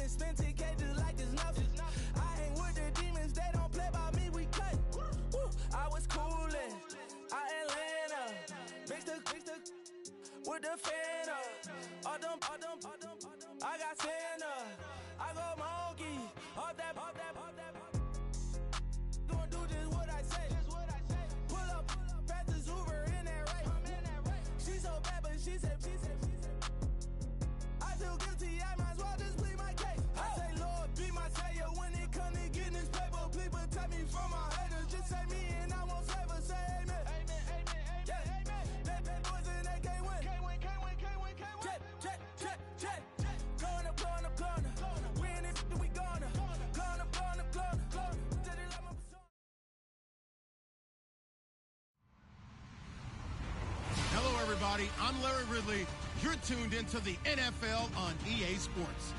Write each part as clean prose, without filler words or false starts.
and spend 10K just like it's nothing. I hang with the demons, they don't play by me, we cut. Woo. I was coolin', Atlanta, mixed the with the fan up. I got Santa, I go monkey, all that. Gonna do just what I say. Pull up, pass the Uber in that race. She so bad, but she said. I feel guilty, I might as well just plead my case. I say, Lord, be my savior when it come to getting this paper. Please protect me from my haters. Just say me and I won't flavor. Say amen. They boys and they can't win. Check. Gonna. We in it, we gonna. Gonna. Hello, everybody. I'm Larry Ridley. You're tuned into the NFL on EA Sports.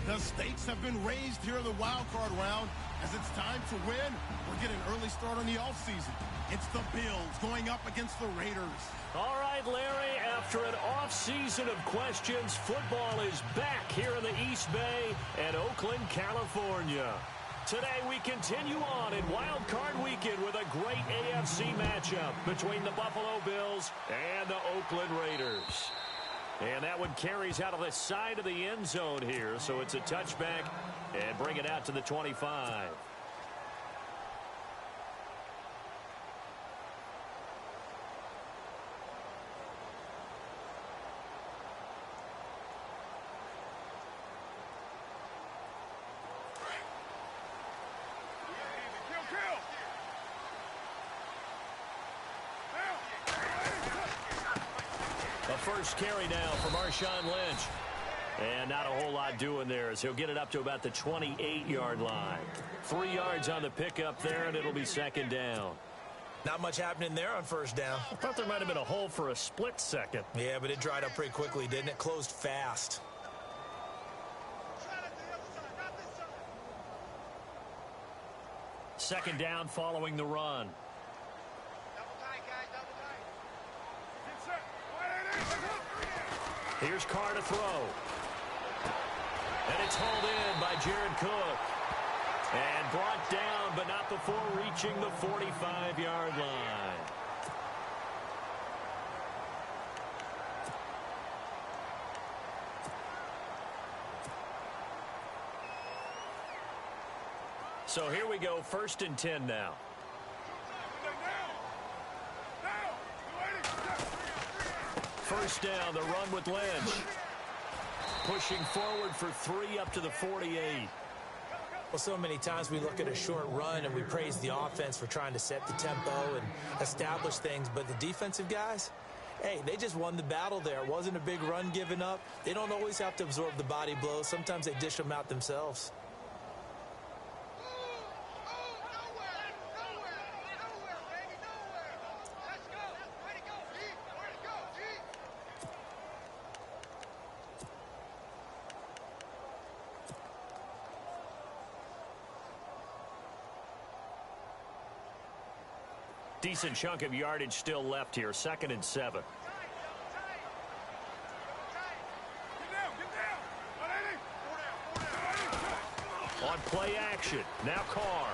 The stakes have been raised here in the wild card round. As it's time to win, we're getting an early start on the offseason. It's the Bills going up against the Raiders. All right, Larry, after an offseason of questions, football is back here in the East Bay and Oakland, California. Today we continue on in Wild Card Weekend with a great AFC matchup between the Buffalo Bills and the Oakland Raiders. And that one carries out of the side of the end zone here, so it's a touchback and bring it out to the 25. First carry now for Marshawn Lynch. And not a whole lot doing there as he'll get it up to about the 28-yard line. 3 yards on the pickup there, and it'll be second down. Not much happening there on first down. I thought there might have been a hole for a split second. Yeah, but it dried up pretty quickly, didn't it? Closed fast. Second down following the run. Here's Carr to throw. And it's hauled in by Jared Cook. And brought down, but not before reaching the 45-yard line. So here we go, 1st and 10 now. First down, the run with Lynch. Pushing forward for 3 up to the 48. Well, so many times we look at a short run and we praise the offense for trying to set the tempo and establish things. But the defensive guys, hey, they just won the battle there. It wasn't a big run given up. They don't always have to absorb the body blows. Sometimes they dish them out themselves. Decent chunk of yardage still left here. 2nd and 7. On play action. Now Carr.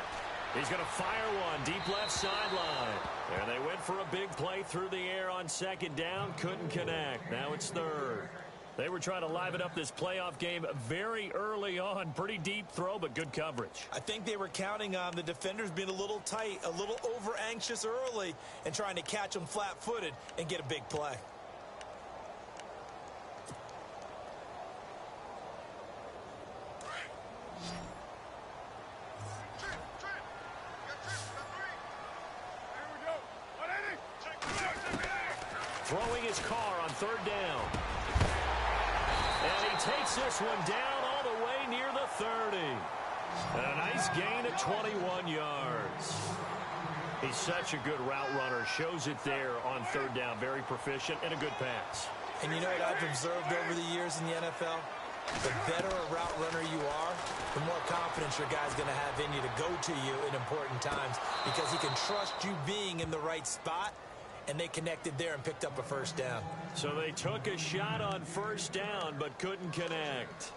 He's going to fire one deep left sideline. And they went for a big play through the air on 2nd down. Couldn't connect. Now it's 3rd. They were trying to liven up this playoff game very early on. Pretty deep throw, but good coverage. I think they were counting on the defenders being a little tight, a little over-anxious early, and trying to catch them flat-footed and get a big play. Throwing his Carr on 3rd down. And he takes this one down all the way near the 30. And a nice gain of 21 yards. He's such a good route runner. Shows it there on 3rd down. Very proficient and a good pass. And you know what I've observed over the years in the NFL? The better a route runner you are, the more confidence your guy's going to have in you to go to you in important times because he can trust you being in the right spot. And they connected there and picked up a 1st down. So they took a shot on 1st down, but couldn't connect.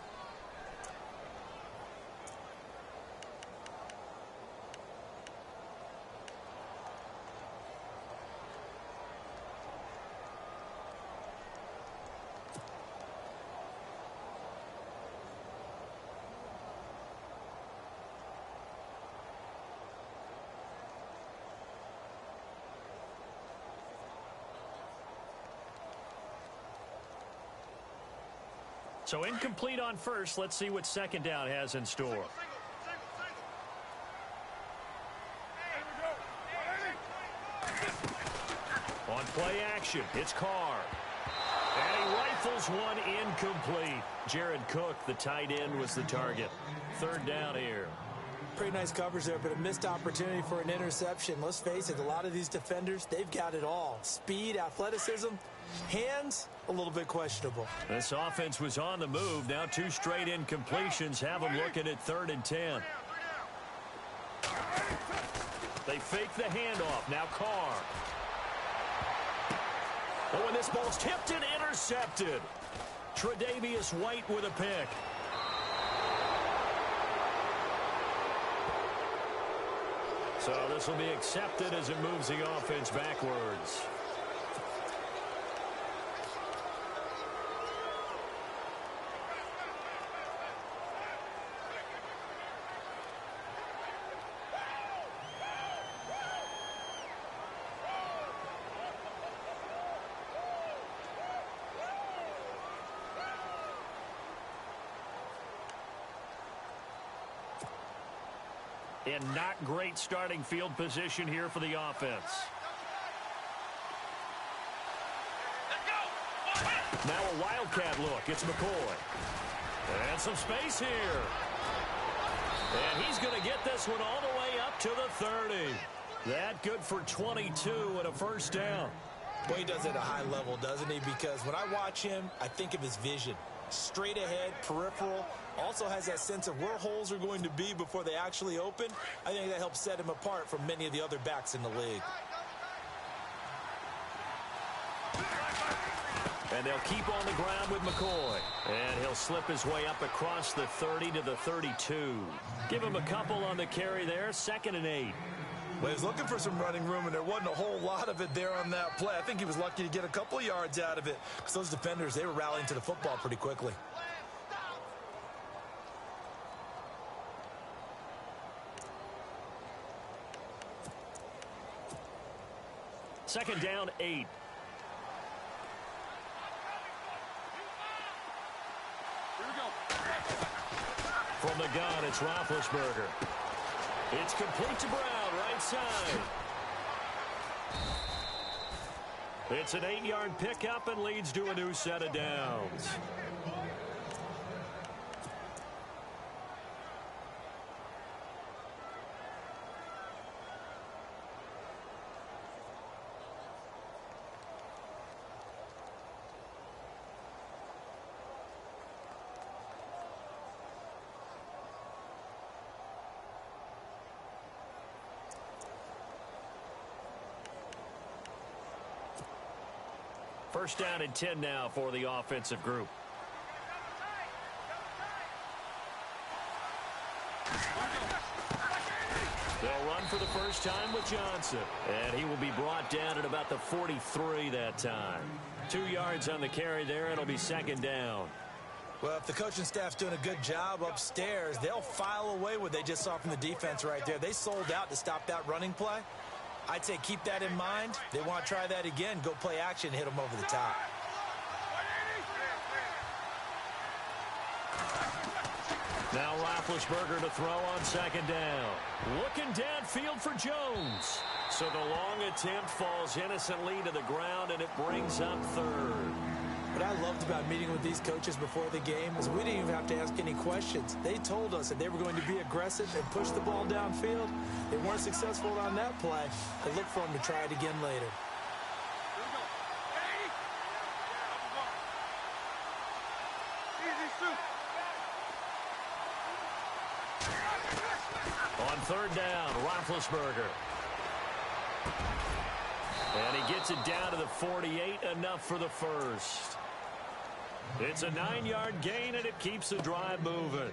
So incomplete on first. Let's see what second down has in store. On play action, it's Carr. And he rifles one incomplete. Jared Cook, the tight end, was the target. Third down here. Pretty nice coverage there, but a missed opportunity for an interception. Let's face it, a lot of these defenders, they've got it all. Speed, athleticism, hands, a little bit questionable. This offense was on the move. Now 2 straight incompletions have them looking at 3rd and 10. They fake the handoff. Now Carr. Oh, and this ball's tipped and intercepted. Tre'Davious White with a pick. So this will be accepted as it moves the offense backwards. And not great starting field position here for the offense. Now a wildcat look. It's McCoy. And some space here. And he's going to get this one all the way up to the 30. That good for 22 and a first down. Well, he does it at a high level, doesn't he? Because when I watch him, I think of his vision. Straight ahead, peripheral. Also has that sense of where holes are going to be before they actually open. I think that helps set him apart from many of the other backs in the league. And they'll keep on the ground with McCoy. And he'll slip his way up across the 30 to the 32. Give him a couple on the carry there. 2nd and 8. Well, he was looking for some running room, and there wasn't a whole lot of it there on that play. I think he was lucky to get a couple yards out of it because those defenders, they were rallying to the football pretty quickly. Second down, 8. From the gun, it's Roethlisberger. It's complete to Brown, right side. It's an 8-yard pickup and leads to a new set of downs. First down and 10 now for the offensive group. They'll run for the first time with Johnson. And he will be brought down at about the 43 that time. 2 yards on the carry there. It'll be 2nd down. Well, if the coaching staff's doing a good job upstairs, they'll file away what they just saw from the defense right there. They sold out to stop that running play. I'd say keep that in mind. They want to try that again. Go play action, hit them over the top. Now Roethlisberger to throw on 2nd down. Looking downfield for Jones. So the long attempt falls innocently to the ground, and it brings up 3rd. What I loved about meeting with these coaches before the game is we didn't even have to ask any questions. They told us that they were going to be aggressive and push the ball downfield. They weren't successful on that play. They look for them to try it again later. On 3rd down, Roethlisberger. And he gets it down to the 48, enough for the first. It's a 9-yard gain, and it keeps the drive moving.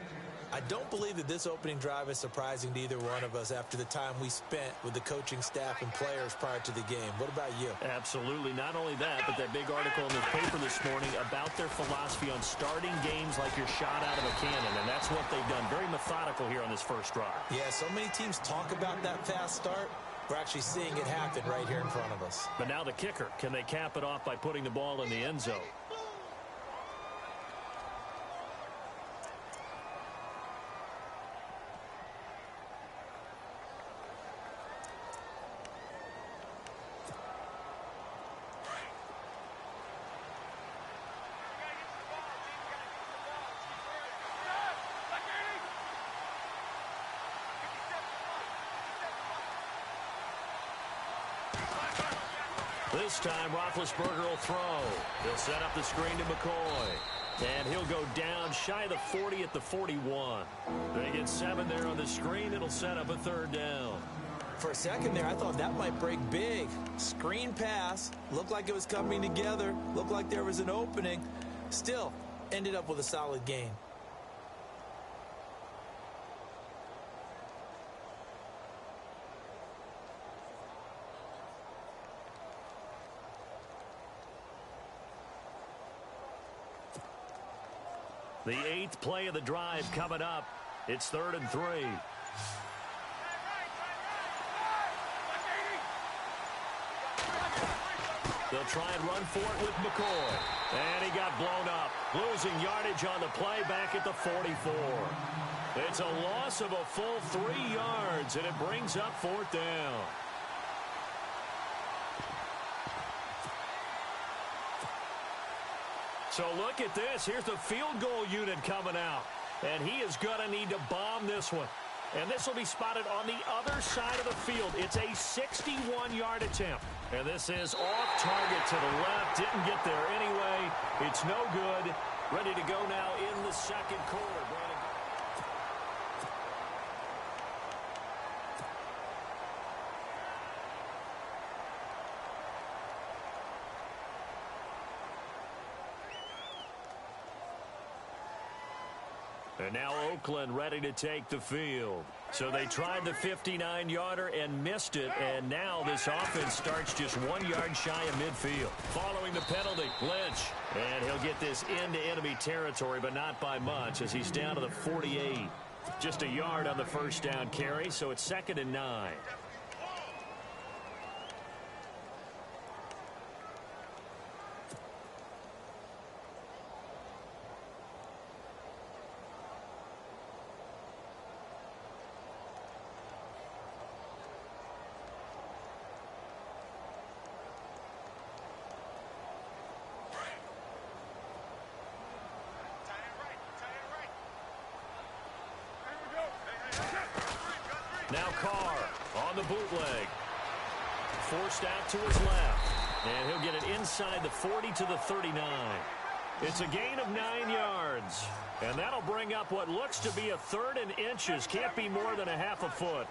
I don't believe that this opening drive is surprising to either one of us after the time we spent with the coaching staff and players prior to the game. What about you? Absolutely. Not only that, but that big article in the paper this morning about their philosophy on starting games like you're shot out of a cannon, and that's what they've done. Very methodical here on this first drive. Yeah, so many teams talk about that fast start. We're actually seeing it happen right here in front of us. But now the kicker. Can they cap it off by putting the ball in the end zone? This time, Roethlisberger will throw. He'll set up the screen to McCoy. And he'll go down shy of the 40 at the 41. They get 7 there on the screen. It'll set up a 3rd down. For a second there, I thought that might break big. Screen pass. Looked like it was coming together. Looked like there was an opening. Still, ended up with a solid gain. The 8th play of the drive coming up. It's 3rd and 3. They'll try and run for it with McCoy. And he got blown up. Losing yardage on the play back at the 44. It's a loss of a full 3 yards, and it brings up 4th down. So look at this. Here's the field goal unit coming out. And he is going to need to bomb this one. And this will be spotted on the other side of the field. It's a 61-yard attempt. And this is off target to the left. Didn't get there anyway. It's no good. Ready to go now in the 2nd quarter. And now Oakland ready to take the field. So they tried the 59-yarder and missed it, and now this offense starts just 1 yard shy of midfield. Following the penalty, Lynch. And he'll get this into enemy territory, but not by much as he's down to the 48. Just a yard on the 1st down carry, so it's 2nd and 9. Now Carr on the bootleg. Forced out to his left. And he'll get it inside the 40 to the 39. It's a gain of 9 yards. And that'll bring up what looks to be a 3rd and inches. Can't be more than a half a foot.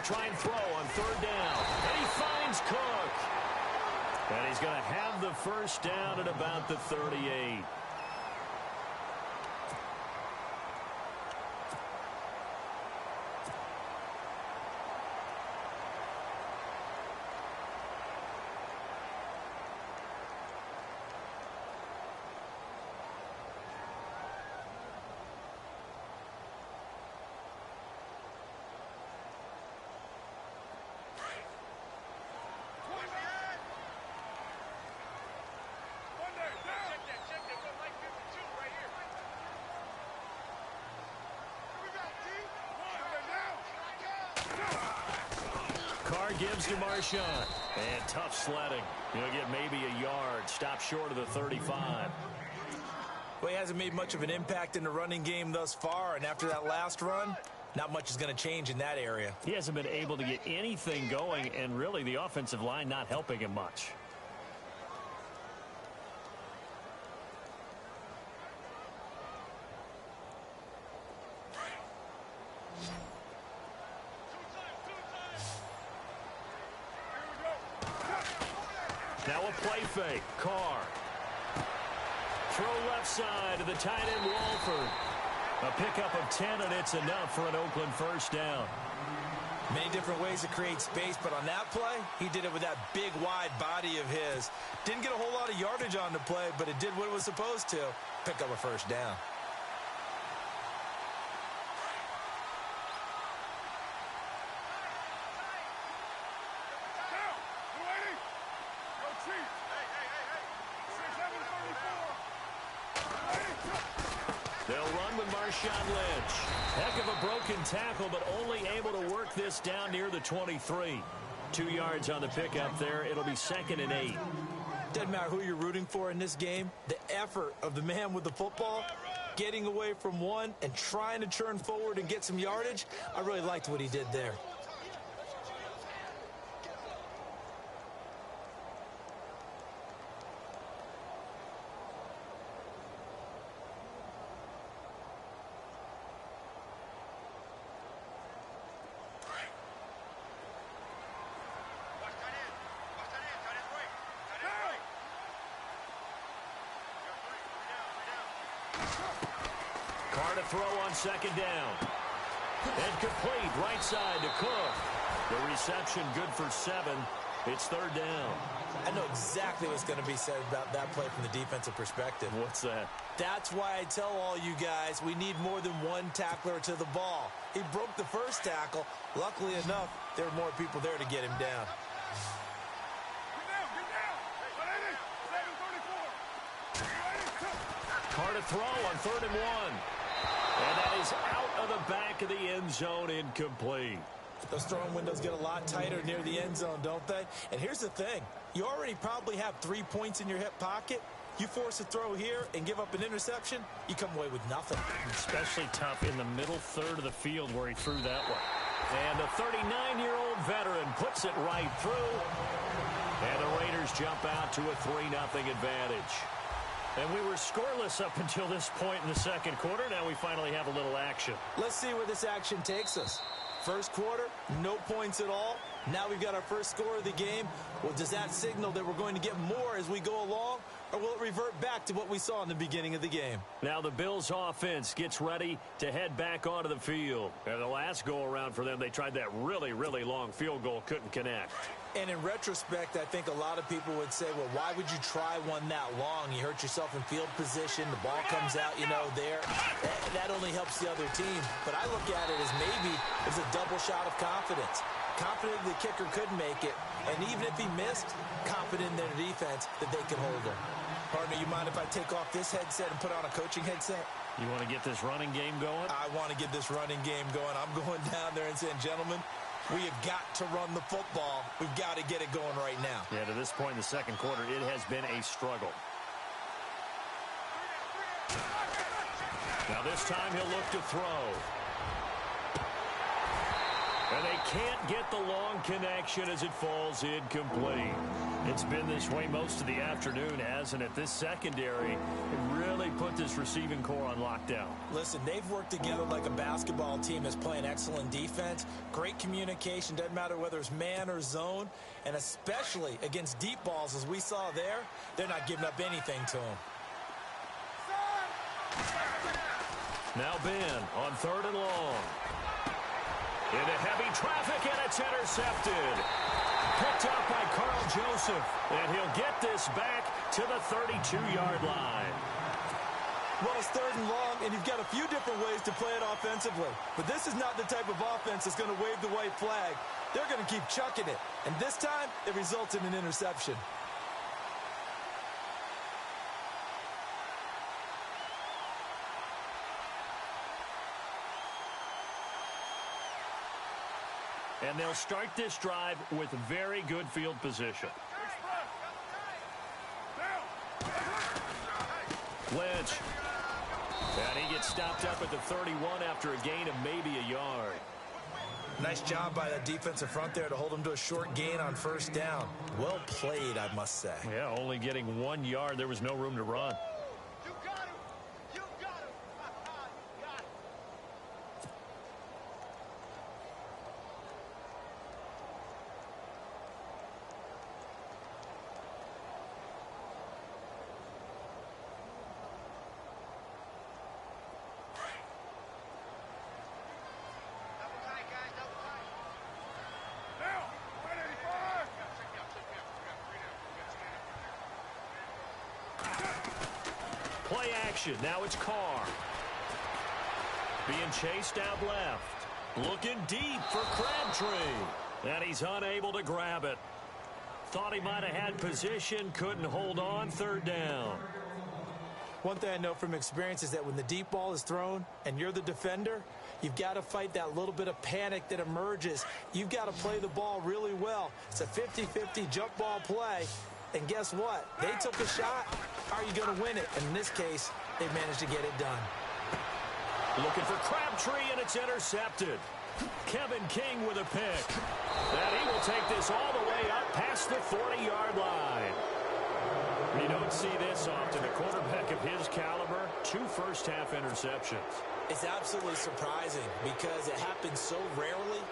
Try and throw on 3rd down. And he finds Cook. And he's going to have the 1st down at about the 38. Carr gives to Marshawn. And tough sledding. He'll get maybe a yard. Stop short of the 35. Well, he hasn't made much of an impact in the running game thus far. And after that last run, not much is going to change in that area. He hasn't been able to get anything going. And really, the offensive line not helping him much. Now a play fake. Carr. Throw left side to the tight end Walford. A pickup of 10, and it's enough for an Oakland 1st down. Many different ways to create space, but on that play, he did it with that big, wide body of his. Didn't get a whole lot of yardage on the play, but it did what it was supposed to. Pick up a 1st down. They'll run with Marshawn Lynch. Heck of a broken tackle, but only able to work this down near the 23. 2 yards on the pickup there. It'll be 2nd and 8. Doesn't matter who you're rooting for in this game, the effort of the man with the football, getting away from one and trying to turn forward and get some yardage, I really liked what he did there. Carr to throw on second down. And complete, right side to Cook. The reception good for 7. It's third down. I know exactly what's going to be said about that play from the defensive perspective. What's that? That's why I tell all you guys we need more than one tackler to the ball. He broke the first tackle. Luckily enough, there were more people there to get him down. Carr to throw on 3rd and 1. And that is out of the back of the end zone, incomplete. Those throwing windows get a lot tighter near the end zone, don't they? And here's the thing. You already probably have 3 points in your hip pocket. You force a throw here and give up an interception, you come away with nothing. Especially tough in the middle third of the field where he threw that one. And the 39-year-old veteran puts it right through. And the Raiders jump out to a 3-0 advantage. And we were scoreless up until this point in the second quarter. Now we finally have a little action. Let's see where this action takes us. First quarter, no points at all. Now we've got our first score of the game. Well, does that signal that we're going to get more as we go along? Or will it revert back to what we saw in the beginning of the game? Now the Bills offense gets ready to head back onto the field. And the last go-around for them, they tried that really, really long field goal, couldn't connect. And in retrospect, I think a lot of people would say, well, why would you try one that long? You hurt yourself in field position. The ball comes out, there. That only helps the other team. But I look at it as maybe it's a double shot of confidence. Confident the kicker could make it. And even if he missed, confident in their defense that they can hold him. Partner, you mind if I take off this headset and put on a coaching headset? You want to get this running game going? I want to get this running game going. I'm going down there and saying, gentlemen, we have got to run the football. We've got to get it going right now. Yeah, to this point in the second quarter, it has been a struggle. Now this time he'll look to throw. And they can't get the long connection as it falls incomplete. It's been this way most of the afternoon, hasn't it? This secondary really put this receiving core on lockdown. Listen, they've worked together like a basketball team that's playing excellent defense. Great communication, doesn't matter whether it's man or zone. And especially against deep balls, as we saw there, they're not giving up anything to them. Now Ben on 3rd and long. Into heavy traffic, and it's intercepted. Picked up by Carl Joseph, and he'll get this back to the 32-yard line. Well, it's 3rd and long, and you've got a few different ways to play it offensively. But this is not the type of offense that's going to wave the white flag. They're going to keep chucking it. And this time, it results in an interception. And they'll start this drive with very good field position. Lynch. And he gets stopped up at the 31 after a gain of maybe a yard. Nice job by that defensive front there to hold him to a short gain on 1st down. Well played, I must say. Yeah, only getting 1 yard. There was no room to run. Play action. Now it's Carr. Being chased out left. Looking deep for Crabtree. And he's unable to grab it. Thought he might have had position. Couldn't hold on. 3rd down. One thing I know from experience is that when the deep ball is thrown and you're the defender, you've got to fight that little bit of panic that emerges. You've got to play the ball really well. It's a 50-50 jump ball play. And guess what? They took a shot. Are you going to win it? And in this case, they managed to get it done. Looking for Crabtree, and it's intercepted. Kevin King with a pick. And he will take this all the way up past the 40-yard line. You don't see this often. A quarterback of his caliber, 2 first-half interceptions. It's absolutely surprising because it happens so rarely.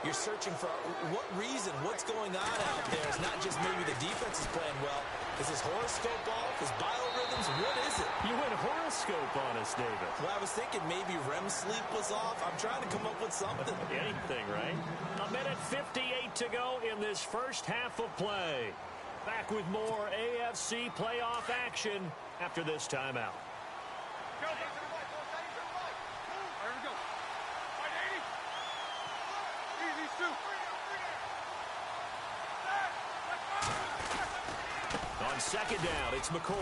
You're searching for what reason, what's going on out there. It's not just maybe the defense is playing well. Is his horoscope off? His biorhythms? What is it? You went horoscope on us, David. Well, I was thinking maybe REM sleep was off. I'm trying to come up with something. Anything, right? 1:58 to go in this first half of play. Back with more AFC playoff action after this timeout. On second down, it's McCoy.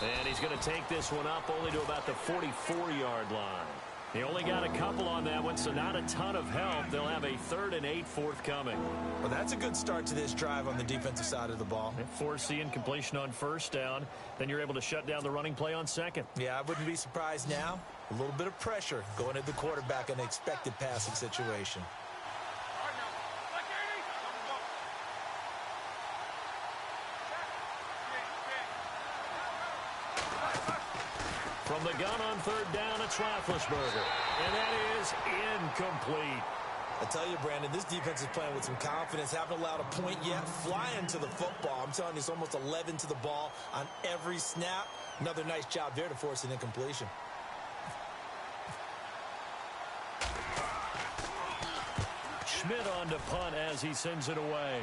And he's going to take this one up only to about the 44-yard line. He only got a couple on that one, so not a ton of help. They'll have a 3rd and 8 forthcoming. Well, that's a good start to this drive on the defensive side of the ball. Force the incompletion on first down. Then you're able to shut down the running play on second. Yeah, I wouldn't be surprised now. A little bit of pressure going at the quarterback in an expected passing situation. From the gun on 3rd down, it's Roethlisberger. And that is incomplete. I tell you, Brandon, this defense is playing with some confidence. Haven't allowed a point yet. Flying to the football. I'm telling you, it's almost 11 to the ball on every snap. Another nice job there to force an incompletion. Schmidt on to punt as he sends it away.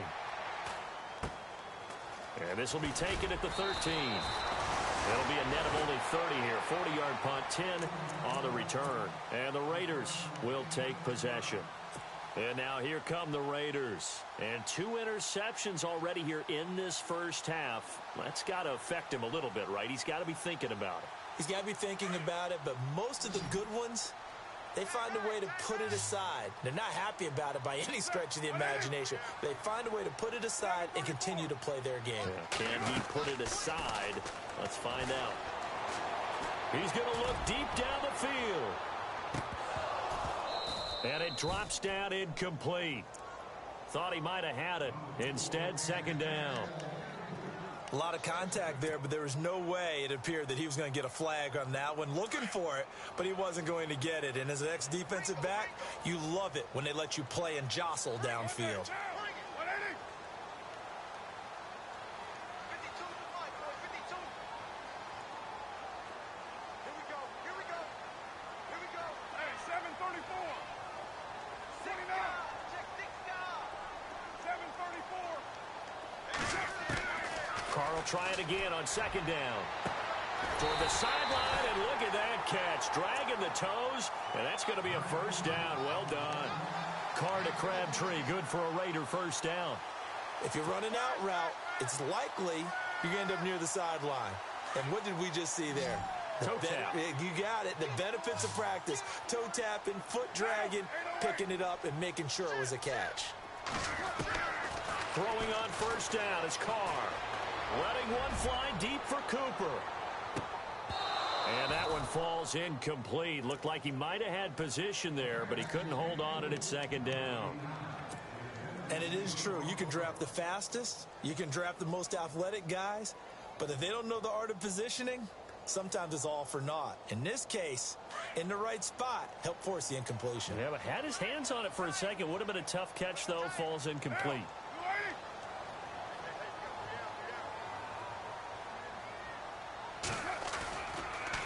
And this will be taken at the 13. It'll be a net of only 30 here. 40-yard punt, 10 on the return. And the Raiders will take possession. And now here come the Raiders. And 2 interceptions already here in this first half. That's got to affect him a little bit, right? He's got to be thinking about it. He's got to be thinking about it, but most of the good ones, they find a way to put it aside. They're not happy about it by any stretch of the imagination. They find a way to put it aside and continue to play their game. Yeah, can he put it aside? Let's find out. He's going to look deep down the field. And it drops down incomplete. Thought he might have had it. Instead, second down. A lot of contact there, but there was no way it appeared that he was going to get a flag on that one. Looking for it, but he wasn't going to get it. And as an ex-defensive back, you love it when they let you play and jostle downfield. Try it again on second down. Toward the sideline, and look at that catch. Dragging the toes, and that's going to be a first down. Well done. Carr to Crabtree, good for a Raider first down. If you're running out route, it's likely you're going to end up near the sideline. And what did we just see there? Toe tap. You got it. The benefits of practice. Toe tapping, foot dragging, picking it up, and making sure it was a catch. Throwing on first down is Carr. Letting one fly deep for Cooper. And that one falls incomplete. Looked like he might have had position there, but he couldn't hold on at second down. And it is true. You can draft the fastest. You can draft the most athletic guys. But if they don't know the art of positioning, sometimes it's all for naught. In this case, in the right spot, help force the incompletion. Yeah, but had his hands on it for a second. Would have been a tough catch, though. Falls incomplete.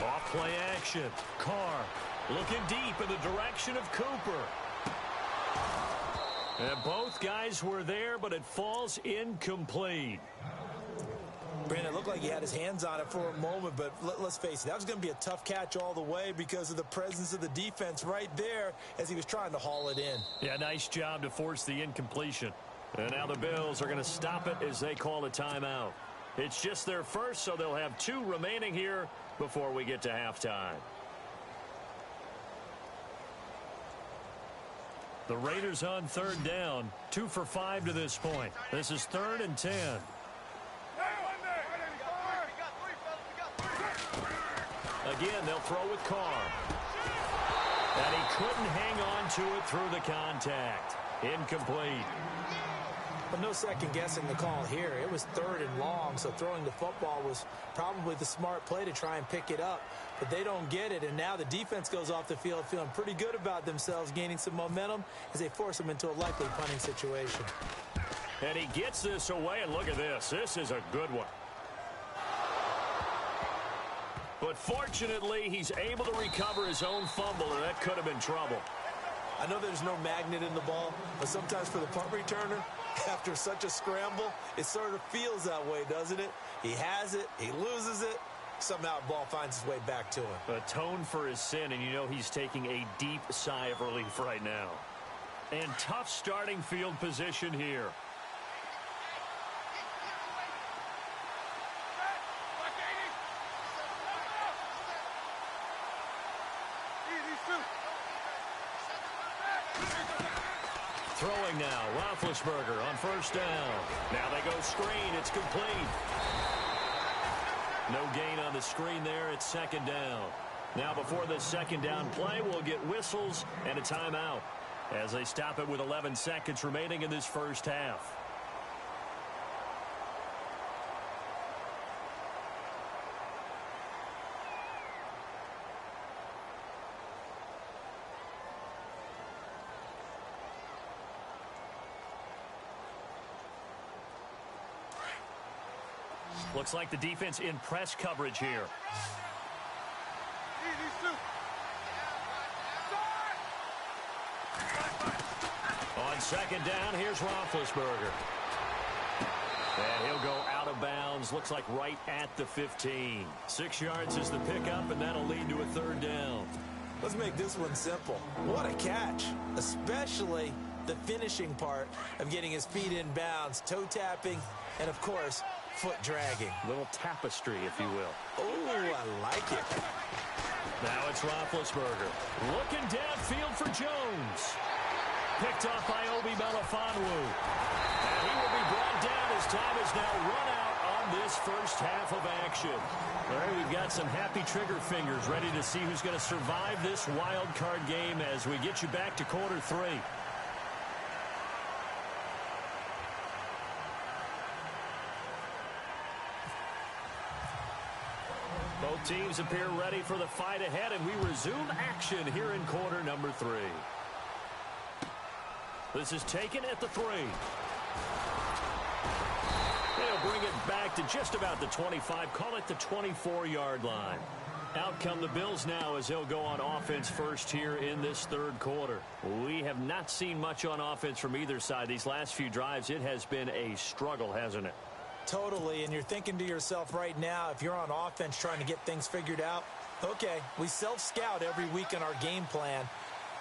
Off play action. Carr looking deep in the direction of Cooper. And both guys were there, but it falls incomplete. Brandon, it looked like he had his hands on it for a moment, but let's face it, that was going to be a tough catch all the way because of the presence of the defense right there as he was trying to haul it in. Yeah, nice job to force the incompletion. And now the Bills are going to stop it as they call a timeout. It's just their first, so they'll have 2 remaining here before we get to halftime. The Raiders on third down, 2 for 5 to this point. This is 3rd and 10. Again, they'll throw with Carr. And he couldn't hang on to it through the contact. Incomplete. But no second guessing the call here. It was 3rd and long, so throwing the football was probably the smart play to try and pick it up. But they don't get it, and now the defense goes off the field feeling pretty good about themselves, gaining some momentum as they force them into a likely punting situation. And he gets this away, and look at this. This is a good one. But fortunately, he's able to recover his own fumble, and that could have been trouble. I know there's no magnet in the ball, but sometimes for the punt returner, after such a scramble, it sort of feels that way, doesn't it? He has it, he loses it, somehow the ball finds its way back to him. Atone for his sin, and you know he's taking a deep sigh of relief right now. And tough starting field position here. Throwing now, Roethlisberger on 1st down. Now they go screen, it's complete. No gain on the screen there, it's 2nd down. Now before the 2nd down play, we'll get whistles and a timeout as they stop it with 11 seconds remaining in this first half. Looks like the defense in press coverage here. On 2nd down, here's Roethlisberger. And he'll go out of bounds, looks like right at the 15. 6 yards is the pickup, and that'll lead to a 3rd down. Let's make this one simple. What a catch, especially the finishing part of getting his feet in bounds, toe tapping, and of course, foot dragging. Little tapestry, if you will. Oh, I like it. Now it's Roethlisberger. Looking downfield for Jones. Picked off by Obi Melifonwu. And he will be brought down as time is now run out on this first half of action. All right, we've got some happy trigger fingers ready to see who's going to survive this wild card game as we get you back to quarter 3. Both teams appear ready for the fight ahead, and we resume action here in quarter number 3. This is taken at the 3. They'll bring it back to just about the 25, call it the 24-yard line. Out come the Bills now as they'll go on offense first here in this 3rd quarter. We have not seen much on offense from either side. These last few drives, it has been a struggle, hasn't it? Totally, and you're thinking to yourself right now, if you're on offense trying to get things figured out, okay, we self-scout every week in our game plan.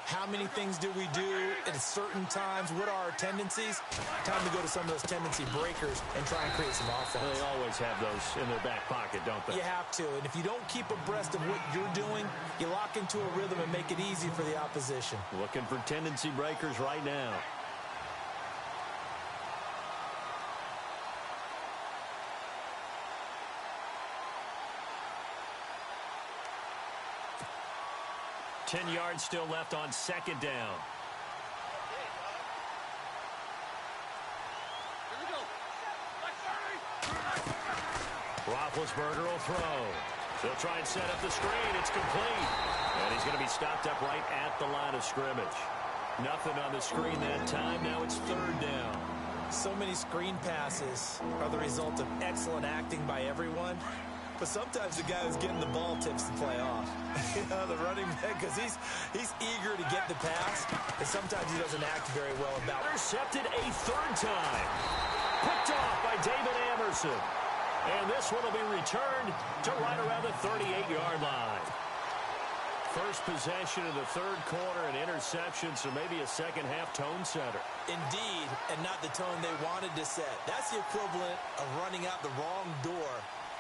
How many things do we do at certain times? What are our tendencies? Time to go to some of those tendency breakers and try and create some offense. They always have those in their back pocket, don't they? You have to, and if you don't keep abreast of what you're doing, you lock into a rhythm and make it easy for the opposition. Looking for tendency breakers right now. Ten yards still left on 2nd down. Roethlisberger will throw. They'll try and set up the screen. It's complete. And he's going to be stopped up right at the line of scrimmage. Nothing on the screen that time. Now it's 3rd down. So many screen passes are the result of excellent acting by everyone. But sometimes the guy who's getting the ball tips the play off. You know, the running back, because he's eager to get the pass, and sometimes he doesn't act very well about it. Intercepted a 3rd time. Picked off by David Amerson. And this one will be returned to right around the 38-yard line. First possession of the 3rd quarter, an interception, so maybe a second-half tone setter. Indeed, and not the tone they wanted to set. That's the equivalent of running out the wrong door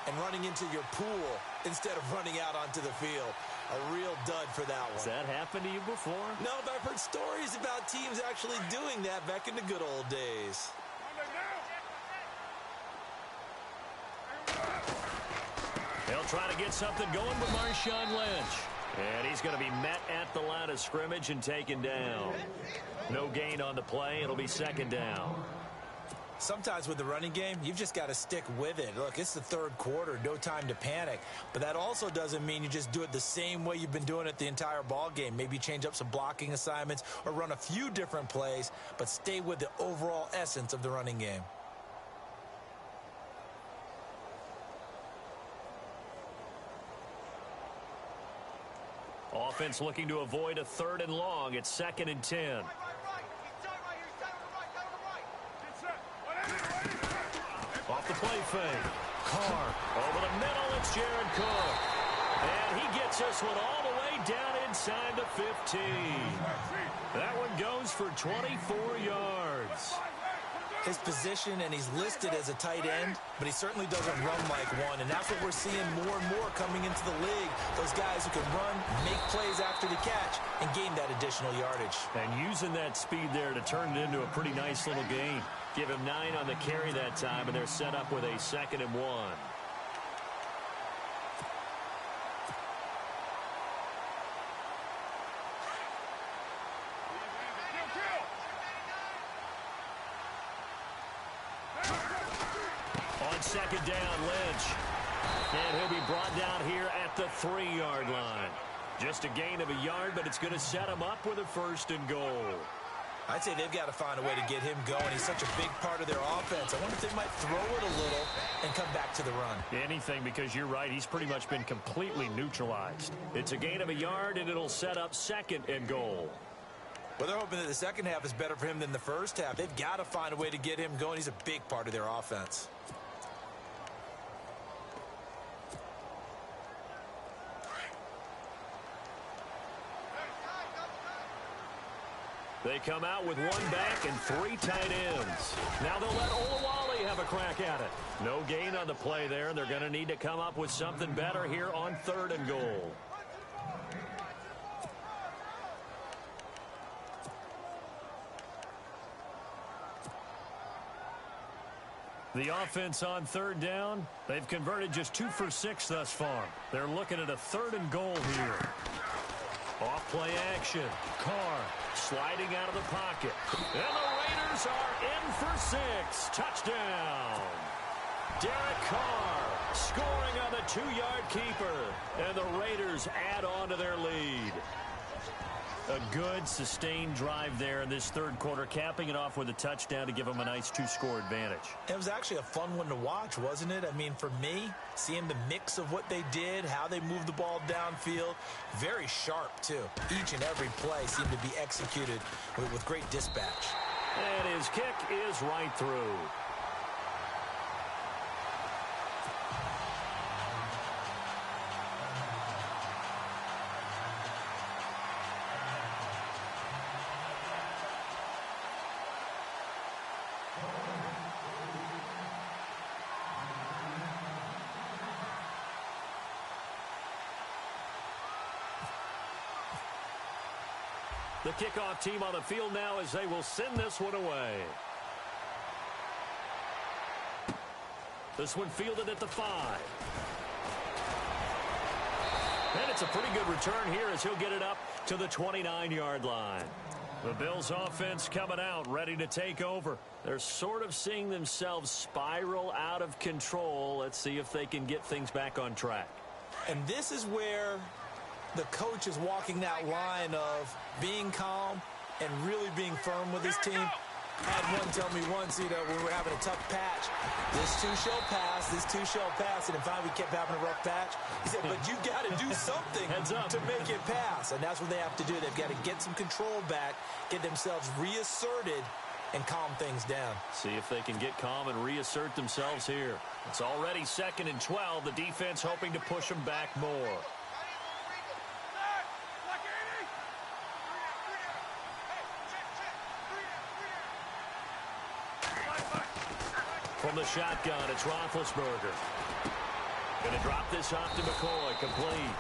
and running into your pool instead of running out onto the field. A real dud for that one. Has that happened to you before? No, but I've heard stories about teams actually doing that back in the good old days. They'll try to get something going with Marshawn Lynch. And he's going to be met at the line of scrimmage and taken down. No gain on the play. It'll be second down. Sometimes with the running game, you've just got to stick with it. Look, it's the third quarter, no time to panic. But that also doesn't mean you just do it the same way you've been doing it the entire ball game. Maybe change up some blocking assignments or run a few different plays, but stay with the overall essence of the running game. Offense looking to avoid a 3rd and long. It's 2nd and 10. Off the play fake. Carr over the middle. It's Jared Cook. And he gets this one all the way down inside the 15. That one goes for 24 yards. His position, and he's listed as a tight end, but he certainly doesn't run like one, and that's what we're seeing more and more coming into the league. Those guys who can run, make plays after the catch, and gain that additional yardage. And using that speed there to turn it into a pretty nice little gain. Give him 9 on the carry that time, and they're set up with a 2nd and 1. On 2nd down, Lynch. And he'll be brought down here at the 3-yard line. Just a gain of a yard, but it's going to set him up with a 1st and goal. I'd say they've got to find a way to get him going. He's such a big part of their offense. I wonder if they might throw it a little and come back to the run. Anything, because you're right. He's pretty much been completely neutralized. It's a gain of a yard, and it'll set up 2nd and goal. Well, they're hoping that the second half is better for him than the first half. They've got to find a way to get him going. He's a big part of their offense. They come out with 1 back and 3 tight ends. Now they'll let Olawale have a crack at it. No gain on the play there, and they're going to need to come up with something better here on 3rd and goal. The offense on 3rd down, they've converted just 2 for 6 thus far. They're looking at a 3rd and goal here. Off play action. Carr sliding out of the pocket. And the Raiders are in for 6. Touchdown. Derek Carr scoring on the 2-yard keeper. And the Raiders add on to their lead. A good, sustained drive there in this 3rd quarter, capping it off with a touchdown to give them a nice 2-score advantage. It was actually a fun one to watch, wasn't it? I mean, for me, seeing the mix of what they did, how they moved the ball downfield, very sharp, too. Each and every play seemed to be executed with great dispatch. And his kick is right through. The kickoff team on the field now as they will send this one away. This one fielded at the 5. And it's a pretty good return here as he'll get it up to the 29-yard line. The Bills offense coming out, ready to take over. They're sort of seeing themselves spiral out of control. Let's see if they can get things back on track. And this is where the coach is walking that line of being calm and really being firm with his team. I had one tell me once, when we were having a tough patch, this too shall pass, this too shall pass, and finally we kept having a rough patch. He said, but you got to do something to make it pass, and that's what they have to do. They've got to get some control back, get themselves reasserted, and calm things down. See if they can get calm and reassert themselves here. It's already 2nd and 12. The defense hoping to push them back more. From the shotgun, it's Roethlisberger. Going to drop this off to McCoy, complete.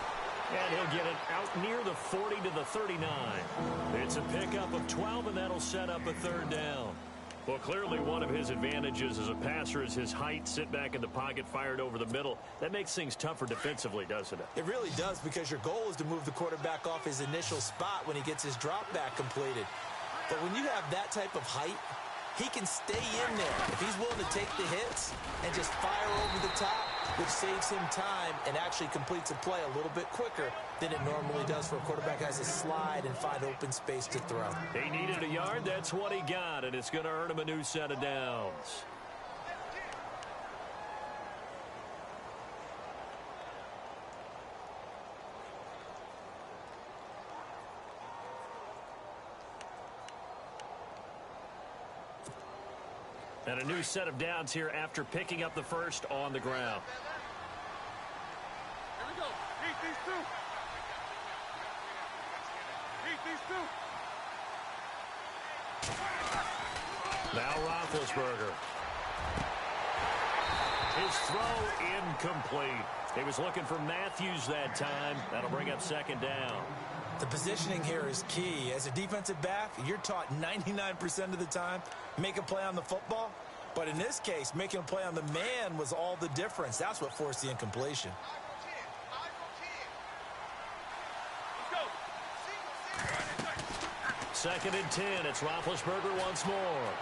And he'll get it out near the 40 to the 39. It's a pickup of 12, and that'll set up a 3rd down. Well, clearly one of his advantages as a passer is his height. Sit back in the pocket, fired over the middle. That makes things tougher defensively, doesn't it? It really does, because your goal is to move the quarterback off his initial spot when he gets his drop back completed. But when you have that type of height, he can stay in there if he's willing to take the hits and just fire over the top, which saves him time and actually completes a play a little bit quicker than it normally does for a quarterback who has to slide and find open space to throw. He needed a yard. That's what he got, and it's going to earn him a new set of downs. And a new set of downs here after picking up the first on the ground. Here we go. Beat these two. Beat these two. Now Roethlisberger. His throw incomplete. He was looking for Matthews that time. That'll bring up second down. The positioning here is key. As a defensive back, you're taught 99% of the time, make a play on the football. But in this case, making a play on the man was all the difference. That's what forced the incompletion. Second and 10. It's Roethlisberger once more.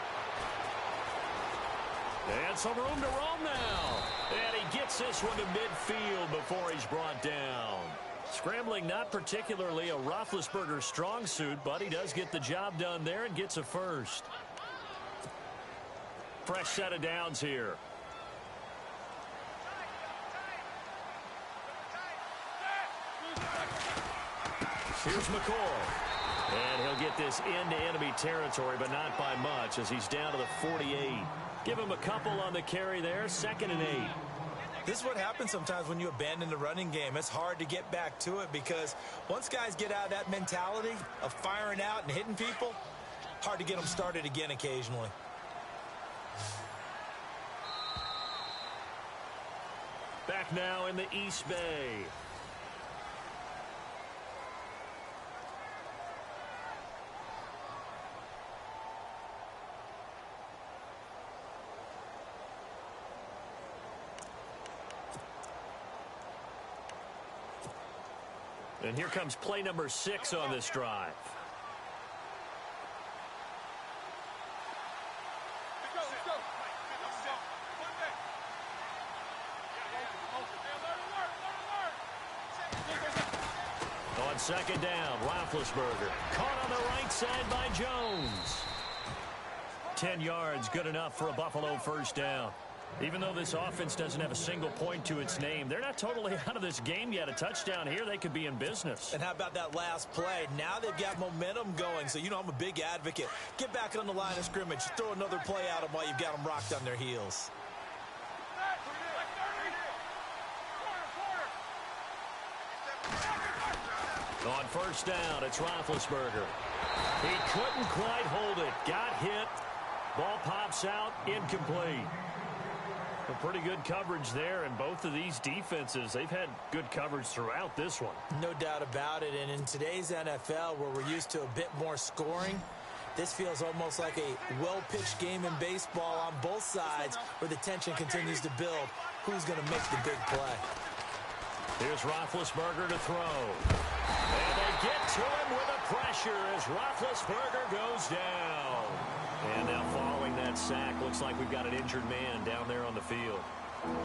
And some room to roam now. And he gets this one to midfield before he's brought down. Scrambling not particularly a Roethlisberger strong suit, but he does get the job done there and gets a first. Fresh set of downs here. Here's McCoy. And he'll get this into enemy territory, but not by much as he's down to the 48. Give him a couple on the carry there. Second and 8. This is what happens sometimes when you abandon the running game. It's hard to get back to it because once guys get out of that mentality of firing out and hitting people, hard to get them started again occasionally. Back now in the East Bay. And here comes play number 6 on this drive. On second down, Roethlisberger caught on the right side by Jones. 10 yards, good enough for a Buffalo first down. Even though this offense doesn't have a single point to its name, they're not totally out of this game yet. A touchdown here, they could be in business. And how about that last play? Now they've got momentum going, so you know I'm a big advocate. Get back on the line of scrimmage. Throw another play at them while you've got them rocked on their heels. On first down, it's Roethlisberger. He couldn't quite hold it. Got hit. Ball pops out, incomplete. A pretty good coverage there, and both of these defenses, they've had good coverage throughout this one. No doubt about it, and in today's NFL, where we're used to a bit more scoring, this feels almost like a well-pitched game in baseball on both sides, where the tension continues to build. Who's going to make the big play? Here's Roethlisberger to throw. And they get to him with a pressure as Roethlisberger goes down. And now following that sack, looks like we've got an injured man down there on the field.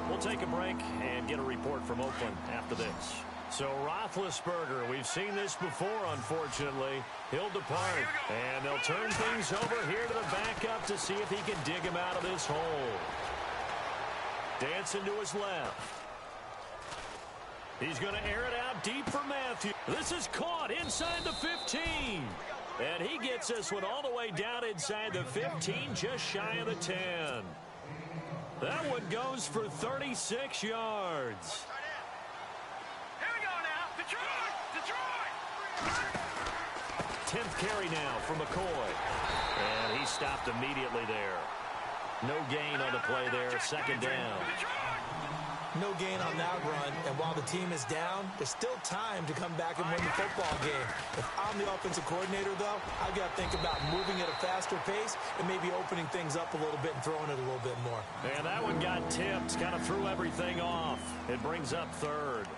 We'll take a break and get a report from Oakland after this. So Roethlisberger, we've seen this before, unfortunately. He'll depart, and they'll turn things over here to the backup to see if he can dig him out of this hole. Dancing to his left. He's going to air it out deep for Matthews. This is caught inside the 15. And he gets this one all the way down inside the 15, just shy of the 10. That one goes for 36 yards. Here we go now. Detroit! 10th carry now for McCoy. And he stopped immediately there. No gain on the play there, second down. No gain on that run, and while the team is down, there's still time to come back and win the football game. If I'm the offensive coordinator, though, I've got to think about moving at a faster pace and maybe opening things up a little bit and throwing it a little bit more. And that one got tipped, kind of threw everything off. It brings up third.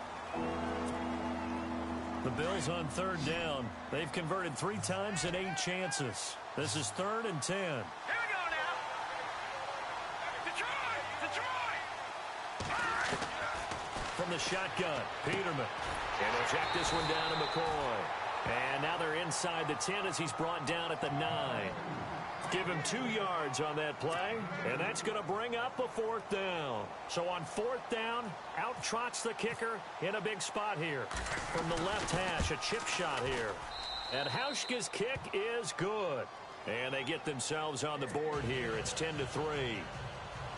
The Bills on third down. They've converted 3 times in 8 chances. This is 3rd and 10. Here we go now. Detroit! From the shotgun, Peterman. And he'll check this one down to McCoy. And now they're inside the 10 as he's brought down at the 9. Give him 2 yards on that play, and that's going to bring up a 4th down. So on 4th down, out trots the kicker in a big spot here. From the left hash, a chip shot here. And Hauschka's kick is good. And they get themselves on the board here. It's 10-3.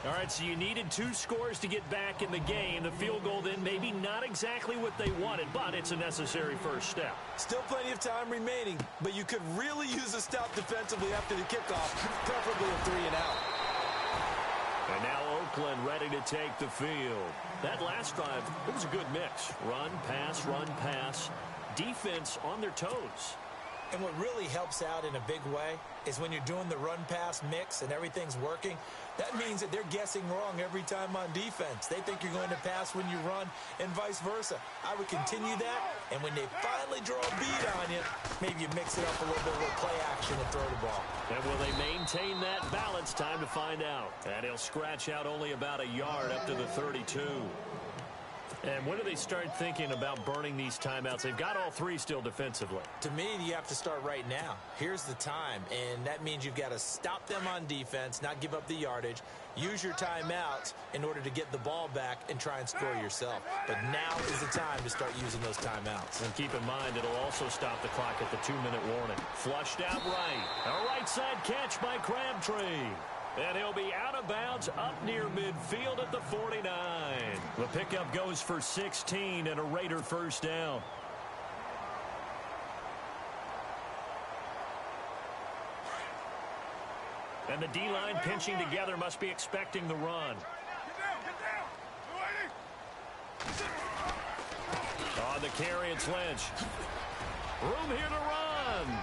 All right, so you needed 2 scores to get back in the game. The field goal then maybe not exactly what they wanted, but it's a necessary first step. Still plenty of time remaining, but you could really use a stop defensively after the kickoff, preferably a 3 and out. And now Oakland ready to take the field. That last drive, it was a good mix. Run, pass, defense on their toes. And what really helps out in a big way is when you're doing the run-pass mix and everything's working, that means that they're guessing wrong every time on defense. They think you're going to pass when you run and vice versa. I would continue that, and when they finally draw a beat on you, maybe you mix it up a little bit with play action and throw the ball. And will they maintain that balance? Time to find out. And he'll scratch out only about a yard up to the 32. And when do they start thinking about burning these timeouts? They've got all 3 still defensively. To me, you have to start right now. Here's the time, and that means you've got to stop them on defense, not give up the yardage, use your timeouts in order to get the ball back and try and score yourself. But now is the time to start using those timeouts. And keep in mind, it'll also stop the clock at the 2-minute warning. Flushed out right. A right side catch by Crabtree. And he'll be out of bounds up near midfield at the 49. The pickup goes for 16 and a Raider first down. And the D-line pinching together must be expecting the run. Get down! On the carry, it's Lynch. Room here to run.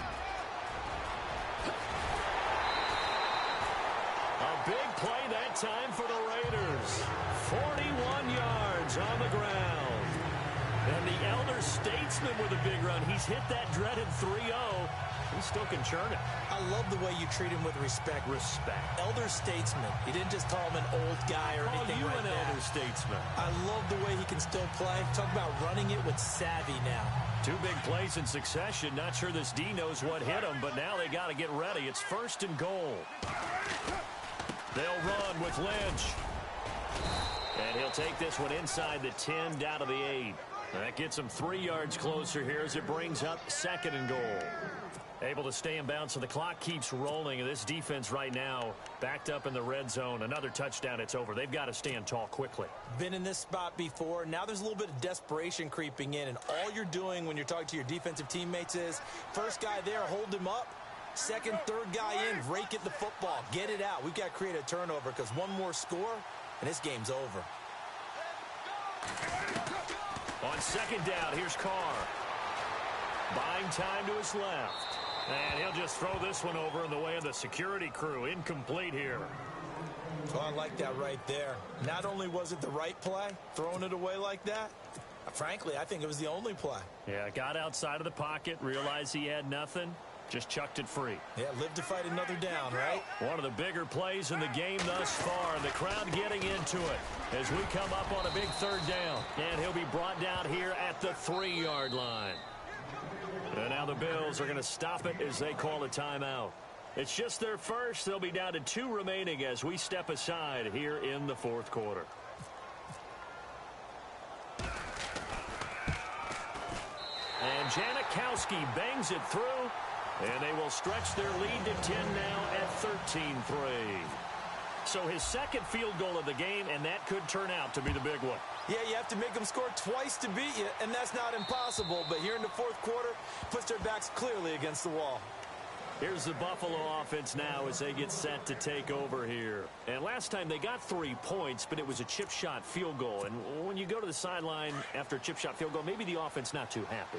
A big play that time for the Raiders. 41 yards on the ground. And the elder statesman with a big run. He's hit that dreaded 3-0. He still can churn it. I love the way you treat him with respect. Elder statesman. You didn't just call him an old guy or anything like that. Elder statesman. I love the way he can still play. Talk about running it with savvy now. 2 big plays in succession. Not sure this D knows what hit him, but now they got to get ready. It's 1st and goal. They'll run with Lynch. And he'll take this one inside the 10 down to the 8. That gets him 3 yards closer here as it brings up 2nd and goal. Able to stay in bounds, so the clock keeps rolling. And this defense right now backed up in the red zone. Another touchdown, it's over. They've got to stand tall quickly. Been in this spot before. Now there's a little bit of desperation creeping in. And all you're doing when you're talking to your defensive teammates is, first guy there, hold him up. Second, third guy in, rake at the football. Get it out. We've got to create a turnover because one more score, and this game's over. On 2nd down, here's Carr. Buying time to his left. And he'll just throw this one over in the way of the security crew. Incomplete here. Oh, I like that right there. Not only was it the right play, throwing it away like that, frankly, I think it was the only play. Yeah, got outside of the pocket, realized he had nothing, just chucked it free. Yeah, live to fight another down, right? One of the bigger plays in the game thus far. The crowd getting into it as we come up on a big 3rd down. And he'll be brought down here at the 3-yard line. And now the Bills are going to stop it as they call a timeout. It's just their first. They'll be down to 2 remaining as we step aside here in the 4th quarter. And Janikowski bangs it through. And they will stretch their lead to 10 now at 13-3. So his 2nd field goal of the game, and that could turn out to be the big one. Yeah, you have to make them score twice to beat you, and that's not impossible. But here in the 4th quarter, puts their backs clearly against the wall. Here's the Buffalo offense now as they get set to take over here. And last time they got 3 points, but it was a chip shot field goal. And when you go to the sideline after a chip shot field goal, maybe the offense not too happy.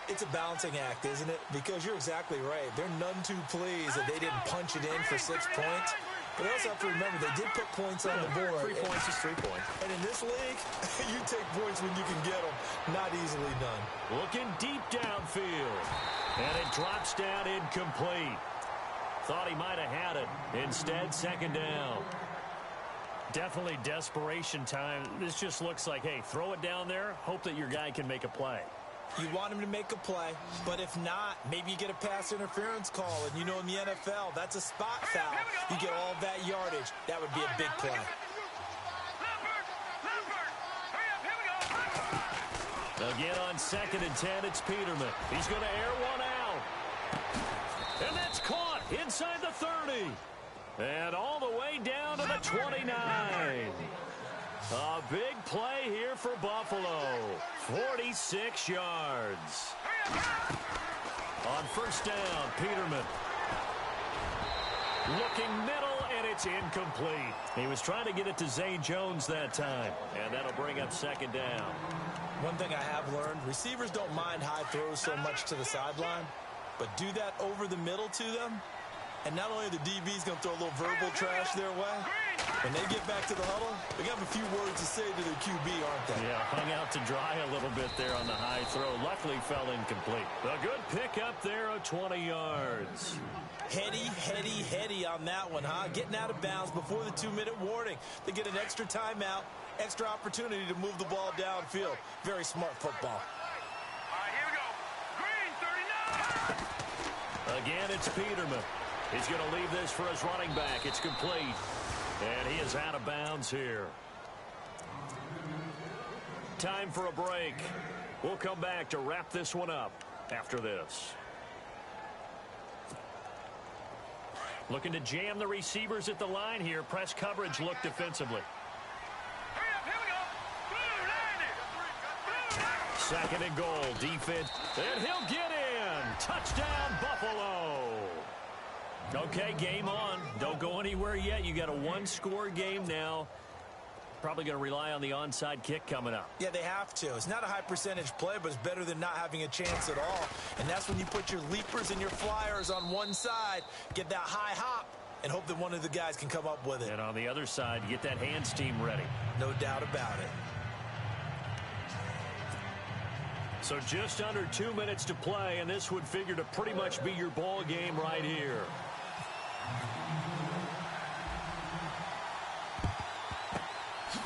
It's a balancing act, isn't it? Because you're exactly right. They're none too pleased that they didn't punch it in for 6 points. But they also have to remember they did put points on the board. 3 points is 3 points. And in this league, you take points when you can get them. Not easily done. Looking deep downfield. And it drops down incomplete. Thought he might have had it. Instead, second down. Definitely desperation time. This just looks like, hey, throw it down there. Hope that your guy can make a play. You want him to make a play, but if not, maybe you get a pass interference call. And you know in the NFL, that's a spot foul. You get all that yardage. That would be a big play. Again on 2nd and 10, it's Peterman. He's going to air one out. And that's caught inside the 30. And all the way down to the 29. A big play here for Buffalo. 46 yards. On first down, Peterman. Looking middle, and it's incomplete. He was trying to get it to Zay Jones that time. And that'll bring up second down. One thing I have learned, receivers don't mind high throws so much to the sideline, but do that over the middle to them, and not only are the DBs going to throw a little verbal trash their way, when they get back to the huddle, they have a few words to say to their QB, aren't they? Yeah, hung out to dry a little bit there on the high throw. Luckily fell incomplete. A good pickup there of 20 yards. Heady on that one, huh? Getting out of bounds before the 2-minute warning. They get an extra timeout, extra opportunity to move the ball downfield. Very smart football. All right, here we go. Green, 39. Again, it's Peterman. He's going to leave this for his running back. It's complete. And he is out of bounds here. Time for a break. We'll come back to wrap this one up after this. Looking to jam the receivers at the line here. Press coverage look defensively. Second and goal. Defense. And he'll get in. Touchdown, Buffalo. Okay, game on. Don't go anywhere yet. You got a one-score game now. Probably going to rely on the onside kick coming up. Yeah, they have to. It's not a high percentage play, but it's better than not having a chance at all. And that's when you put your leapers and your flyers on one side, get that high hop, and hope that one of the guys can come up with it. And on the other side, get that hands team ready. No doubt about it. So just under 2 minutes to play, and this would figure to pretty much be your ball game right here.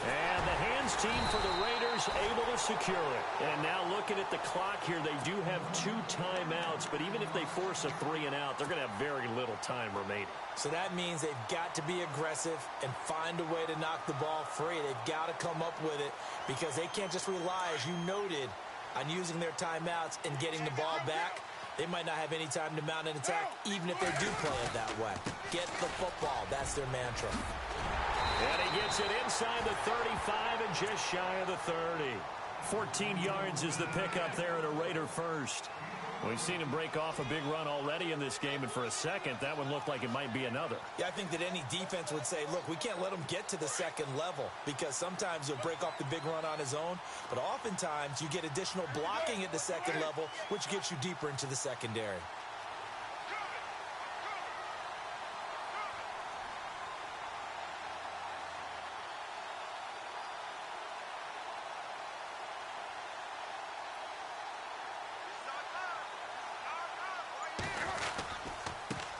And the hands team for the Raiders able to secure it. And now looking at the clock here, they do have 2 timeouts, but even if they force a 3 and out, they're going to have very little time remaining. So that means they've got to be aggressive and find a way to knock the ball free. They've got to come up with it because they can't just rely, as you noted, on using their timeouts and getting the ball back. They might not have any time to mount an attack, even if they do play it that way. Get the football. That's their mantra. And he gets it inside the 35 and just shy of the 30. 14 yards is the pickup there at a Raider first. We've seen him break off a big run already in this game, and for a second, that one looked like it might be another. Yeah, I think that any defense would say, look, we can't let him get to the second level because sometimes he'll break off the big run on his own, but oftentimes you get additional blocking at the second level, which gets you deeper into the secondary.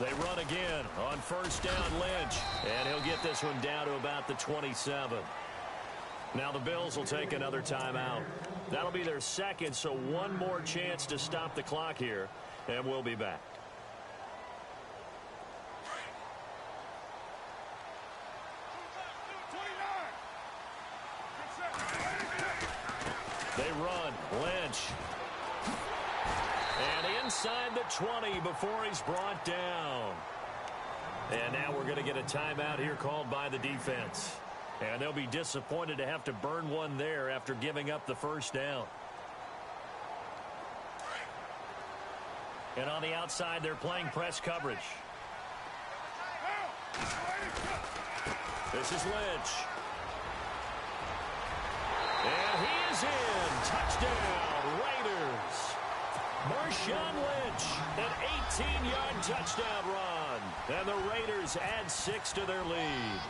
They run again on first down, Lynch. And he'll get this one down to about the 27. Now the Bills will take another timeout. That'll be their second, so one more chance to stop the clock here. And we'll be back. They run. Lynch. And inside the 20 before he's brought down. And now we're going to get a timeout here called by the defense. And they'll be disappointed to have to burn one there after giving up the first down. And on the outside, they're playing press coverage. This is Lynch. And he is in. Touchdown, Raiders. Marshawn Lynch, an 18-yard touchdown run. And the Raiders add 6 to their lead.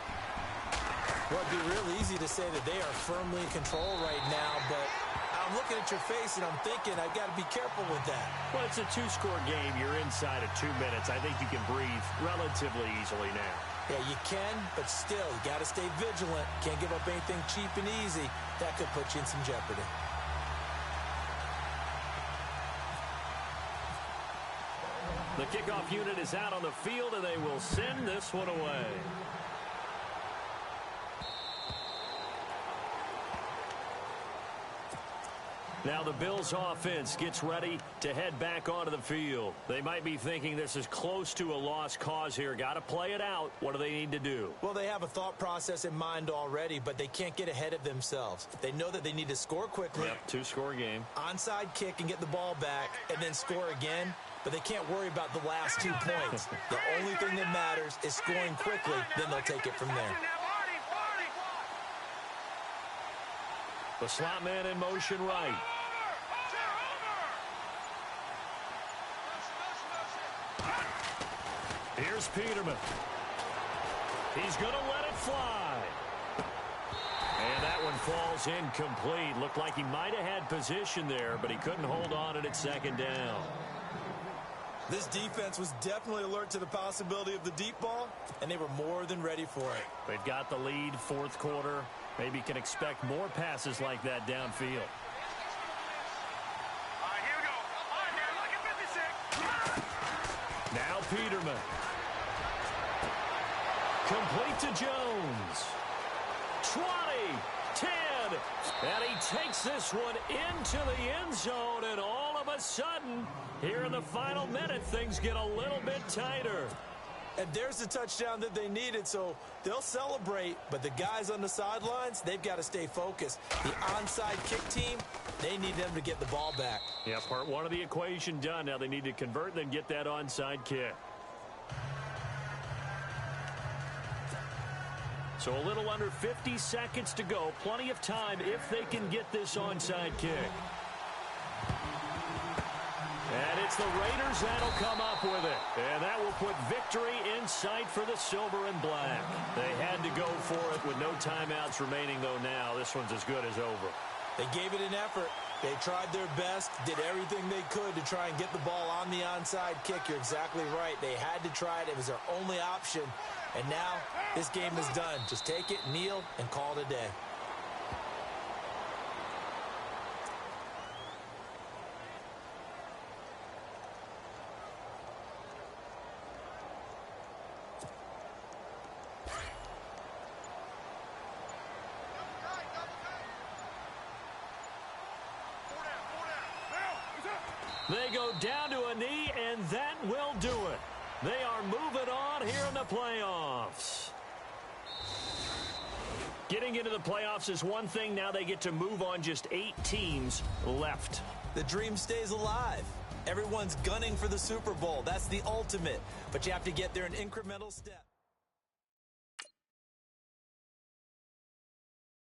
Well, it'd be real easy to say that they are firmly in control right now, but I'm looking at your face and I'm thinking I've got to be careful with that. Well, it's a 2-score game. You're inside of 2 minutes. I think you can breathe relatively easily now. Yeah, you can, but still, you got to stay vigilant. Can't give up anything cheap and easy. That could put you in some jeopardy. The kickoff unit is out on the field, and they will send this one away. Now the Bills offense gets ready to head back onto the field. They might be thinking this is close to a lost cause here. Got to play it out. What do they need to do? Well, they have a thought process in mind already, but they can't get ahead of themselves. They know that they need to score quickly. Yep, 2-score game. Onside kick and get the ball back and then score again. But they can't worry about the last 2 points. The only thing that matters is scoring quickly. Then they'll take it from there. The slot man in motion right. Here's Peterman. He's going to let it fly. And that one falls incomplete. Looked like he might have had position there, but he couldn't hold on at second down. This defense was definitely alert to the possibility of the deep ball, and they were more than ready for it. They've got the lead, 4th quarter. Maybe can expect more passes like that downfield. All right, here we go. All right, man, look at 56. Now Peterman. Complete to Jones. 20, 10, and he takes this one into the end zone, and all of a sudden, here in the final minute, things get a little bit tighter. And there's the touchdown that they needed, so they'll celebrate, but the guys on the sidelines, they've got to stay focused. The onside kick team, they need them to get the ball back. Yeah, part 1 of the equation done. Now they need to convert and then get that onside kick. So a little under 50 seconds to go. Plenty of time if they can get this onside kick. And it's the Raiders that'll come up with it. And that will put victory in sight for the silver and black. They had to go for it with no timeouts remaining, though now this one's as good as over. They gave it an effort. They tried their best, did everything they could to try and get the ball on the onside kick. You're exactly right. They had to try it. It was their only option. And now this game is done. Just take it, kneel, and call it a day. They go down to a knee, and that will do it. They are moving on here in the playoffs. Getting into the playoffs is one thing. Now they get to move on. Just 8 teams left. The dream stays alive. Everyone's gunning for the Super Bowl. That's the ultimate. But you have to get there in incremental steps.